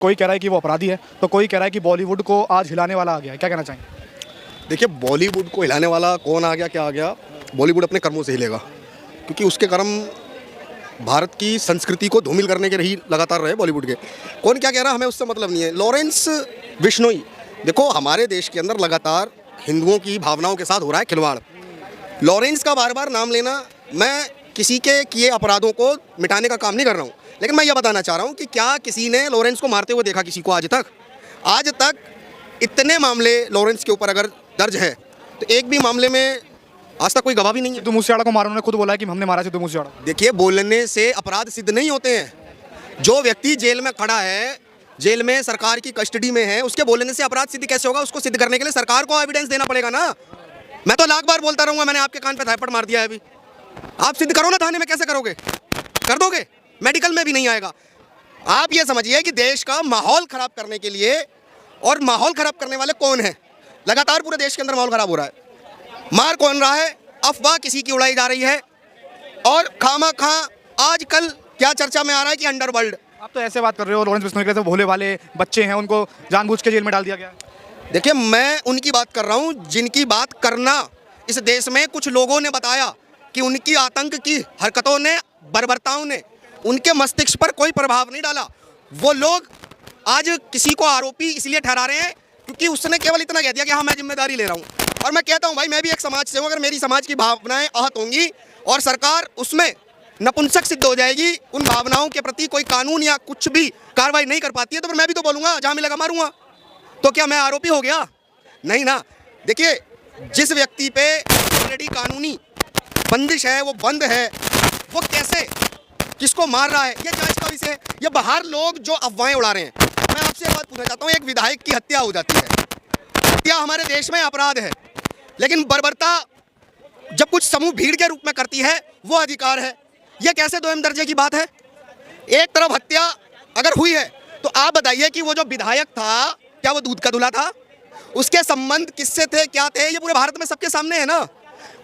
कोई कह रहा है कि वो अपराधी है, तो कोई कह रहा है कि बॉलीवुड को आज हिलाने वाला आ गया है। क्या कहना चाहेंगे? देखिए, बॉलीवुड को हिलाने वाला कौन आ गया, क्या आ गया? बॉलीवुड अपने कर्मों से हिलेगा, क्योंकि उसके कर्म भारत की संस्कृति को धूमिल करने के रही लगातार रहे बॉलीवुड के। कौन क्या कह रहा, हमें उससे मतलब नहीं है। लॉरेंस बिश्नोई, देखो हमारे देश के अंदर लगातार हिंदुओं की भावनाओं के साथ हो रहा है खिलवाड़। लॉरेंस का बार बार नाम लेना, मैं किसी के किए अपराधों को मिटाने का काम नहीं कर रहा हूँ, लेकिन मैं ये बताना चाह रहा हूँ कि क्या किसी ने लॉरेंस को मारते हुए देखा किसी को आज तक? आज तक इतने मामले लॉरेंस के ऊपर अगर दर्ज है, तो एक भी मामले में आज तक कोई गवाह भी नहीं है। सिद्धू मूसेवाला को मारा, उन्होंने खुद बोला है कि हमने मारा सिद्धू मूसेवाला। देखिए, बोलने से अपराध सिद्ध नहीं होते हैं। जो व्यक्ति जेल में खड़ा है, जेल में सरकार की कस्टडी में है, उसके बोलने से अपराध सिद्ध कैसे होगा? उसको सिद्ध करने के लिए सरकार को एविडेंस देना पड़ेगा ना। मैं तो लाख बार बोलता रहूंगा, मैंने आपके कान पे थप्पड़ मार दिया है अभी। आप सिद्ध करो ना, थाने में कैसे करोगे? कर दोगे? मेडिकल में भी नहीं आएगा। आप ये समझिए कि देश का माहौल खराब करने के लिए, और माहौल खराब करने वाले कौन है? लगातार पूरे देश के अंदर माहौल खराब हो रहा है। मार कौन रहा है? अफवाह किसी की उड़ाई जा रही है, और खामा-खा आजकल क्या चर्चा में आ रहा है कि अंडरवर्ल्ड। आप तो ऐसे बात कर रहे हो, लॉरेंस बिश्नोई के जैसे भोले वाले बच्चे हैं, उनको जानबूझ के जेल में डाल दिया गया है। देखिए, मैं उनकी बात कर रहा हूं जिनकी बात करना इस देश में कुछ लोगों ने बताया कि उनकी आतंक की हरकतों ने, बर्बरताओं ने उनके मस्तिष्क पर कोई प्रभाव नहीं डाला। वो लोग आज किसी को आरोपी इसलिए ठहरा रहे हैं क्योंकि उसने केवल इतना कह दिया कि हाँ मैं जिम्मेदारी ले रहा हूँ। और मैं कहता हूँ भाई, मैं भी एक समाज से हूँ। अगर मेरी समाज की भावनाएं आहत होंगी और सरकार उसमें नपुंसक सिद्ध हो जाएगी, उन भावनाओं के प्रति कोई कानून या कुछ भी कार्रवाई नहीं कर पाती है, तो फिर मैं भी तो बोलूँगा जहाँ मिलेगा मारूंगा। तो क्या मैं आरोपी हो गया? नहीं ना। देखिए, जिस व्यक्ति पे ऑलरेडी कानूनी बंदिश है, वो बंद है, वो कैसे किसको मार रहा है, ये जांच का विषय है। ये बाहर लोग जो अफवाहें उड़ा रहे हैं, मैं आपसे एक बात पूछना चाहता हूँ। एक विधायक की हत्या हो जाती है, हत्या हमारे देश में अपराध है, लेकिन बर्बरता जब कुछ समूह भीड़ के रूप में करती है, वो अधिकार है। ये कैसे दोयम दर्जे की बात है? एक तरफ हत्या अगर हुई है, तो आप बताइए कि वो जो विधायक था, क्या वो दूध का दूल्हा था? उसके संबंध किससे थे, क्या थे? ये पूरे भारत में सबके सामने है ना।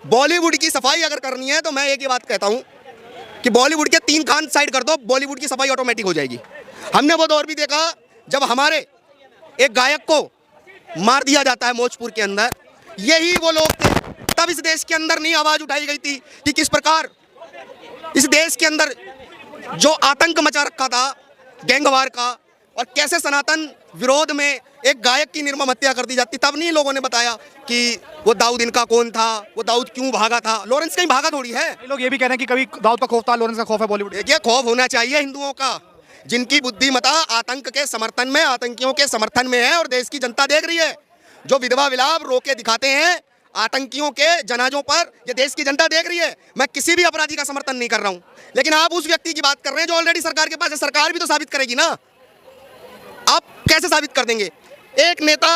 बॉलीवुड की सफाई अगर करनी है, तो मैं एक ही बात कहता हूँ कि बॉलीवुड के 3 खान साइड कर दो, बॉलीवुड की सफाई ऑटोमेटिक हो जाएगी। हमने वो दौर भी देखा जब हमारे एक गायक को मार दिया जाता है मौजपुर के अंदर। यही वो लोग थे। तब इस देश के अंदर नहीं आवाज उठाई गई थी कि किस प्रकार इस देश के अंदर जो आतंक मचा रखा था गैंगवार का, और कैसे सनातन विरोध में एक गायक की निर्मम हत्या कर दी जाती। तब नहीं लोगों ने बताया कि वो दाऊद इनका कौन था, वो दाऊद क्यों भागा था। लॉरेंस कहीं भागा थोड़ी है। लोग ये भी कह रहे हैं कि कभी दाऊद का खौफ था, लॉरेंस का खौफ है बॉलीवुड। देखिए, खौफ होना चाहिए हिंदुओं का, जिनकी बुद्धिमता आतंक के समर्थन में, आतंकियों के समर्थन में है, और देश की जनता देख रही है। जो विधवा विलाप रोके दिखाते हैं आतंकियों के जनाजों पर, ये देश की जनता देख रही है। मैं किसी भी अपराधी का समर्थन नहीं कर रहा हूं, लेकिन आप उस व्यक्ति की बात कर रहे हैं जो ऑलरेडी सरकार के पास है। सरकार भी तो साबित करेगी ना। आप कैसे साबित कर देंगे? एक नेता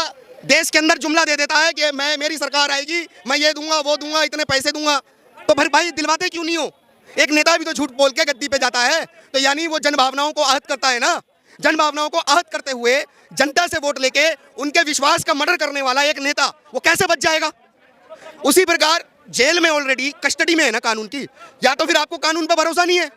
देश के अंदर जुमला दे देता है कि मेरी सरकार आएगी, मैं ये दूंगा, वो दूंगा, इतने पैसे दूंगा, तो फिर भाई दिलवाते क्यों नहीं हो? एक नेता भी तो झूठ बोल के गद्दी पे जाता है, तो यानी वो जन भावनाओं को आहत करता है ना। जन भावनाओं को आहत करते हुए जनता से वोट लेके उनके विश्वास का मर्डर करने वाला एक नेता, वो कैसे बच जाएगा? उसी प्रकार जेल में ऑलरेडी कस्टडी में है ना कानून की, या तो फिर आपको कानून पर भरोसा नहीं है।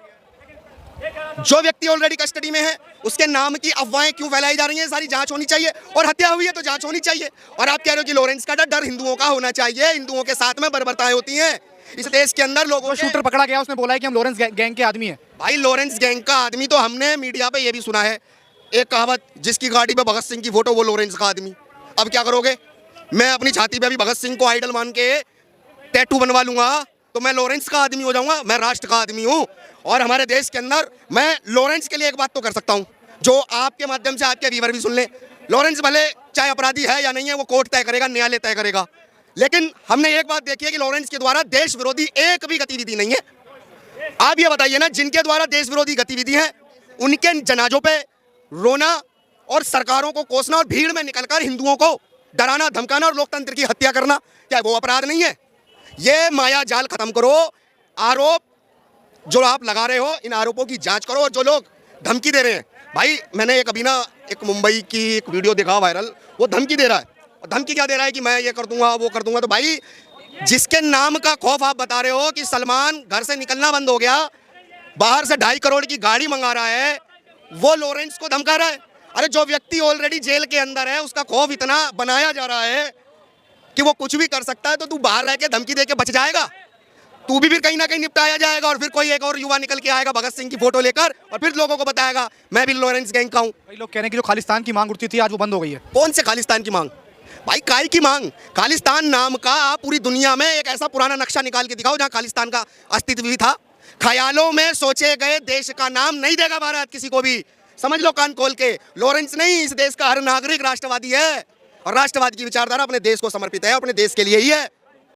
जो व्यक्ति ऑलरेडी कस्टडी में है, उसके नाम की अफवाहें क्यों फैलाई जा रही हैं? सारी जांच होनी चाहिए, और हत्या हुई है तो जांच होनी चाहिए। और आप कह रहे हो कि लॉरेंस का डर हिंदुओं का होना चाहिए। हिंदुओं के साथ में बर्बरताएं होती हैं इस देश के अंदर। लोगों शूटर पकड़ा गया, उसने बोला है कि हम लॉरेंस गैंग के आदमी हैं। भाई, लॉरेंस गैंग का आदमी तो हमने मीडिया पे ये भी सुना है, एक कहावत, जिसकी गाड़ी पे भगत सिंह की फोटो वो लॉरेंस का आदमी। अब क्या करोगे? मैं अपनी छाती पे भी भगत सिंह को आइडल मान के टैटू बनवा लूंगा, तो मैं लॉरेंस का आदमी हो जाऊंगा? मैं राष्ट्र का आदमी हूँ, और हमारे देश के अंदर मैं लॉरेंस के लिए एक बात तो कर सकता हूँ, जो आपके माध्यम से आपके व्यूअर भी सुन ले। लॉरेंस भले चाहे अपराधी है या नहीं है, वो कोर्ट तय करेगा, न्यायालय तय करेगा, लेकिन हमने एक बात देखी है कि लॉरेंस के द्वारा देश विरोधी एक भी गतिविधि नहीं है। आप ये बताइए ना, जिनके द्वारा देश विरोधी गतिविधि है, उनके जनाजों पे रोना और सरकारों को कोसना और भीड़ में निकलकर हिंदुओं को डराना, धमकाना और लोकतंत्र की हत्या करना, क्या वो अपराध नहीं है? ये माया जाल खत्म करो। आरोप जो आप लगा रहे हो, इन आरोपों की जांच करो। और जो लोग धमकी दे रहे हैं, भाई मैंने एक मुंबई की एक वीडियो देखा वायरल, वो धमकी दे रहा है। और धमकी क्या दे रहा है कि मैं ये कर दूंगा, वो कर दूंगा। तो भाई, जिसके नाम का खौफ आप बता रहे हो कि सलमान घर से निकलना बंद हो गया, बाहर से 2.5 करोड़ की गाड़ी मंगा रहा है, वो लॉरेंस को धमका रहा है। अरे जो व्यक्ति ऑलरेडी जेल के अंदर है उसका खौफ इतना बनाया जा रहा है कि वो कुछ भी कर सकता है, तो तू बाहर रह के धमकी दे के बच जाएगा? तू भी फिर कहीं ना कहीं निपटाया जाएगा और फिर कोई एक और युवा निकल के आएगा भगत सिंह की फोटो लेकर और फिर लोगों को बताएगा मैं भी लॉरेंस गैंग का हूँ। कई लोग कह रहे हैं कि जो खालिस्तान की मांग उठती थी आज वो बंद हो गई है। कौन से खालिस्तान की मांग भाई? काय की मांग? खालिस्तान नाम का आप पूरी दुनिया में एक ऐसा पुराना नक्शा निकाल के दिखाओ जहां खालिस्तान का अस्तित्व भी था। ख्यालों में सोचे गए देश का नाम नहीं देगा भारत किसी को भी, समझ लो कान खोल के। लॉरेंस नहीं, इस देश का हर नागरिक राष्ट्रवादी है और राष्ट्रवाद की विचारधारा अपने देश को समर्पित है, अपने देश के लिए ही है।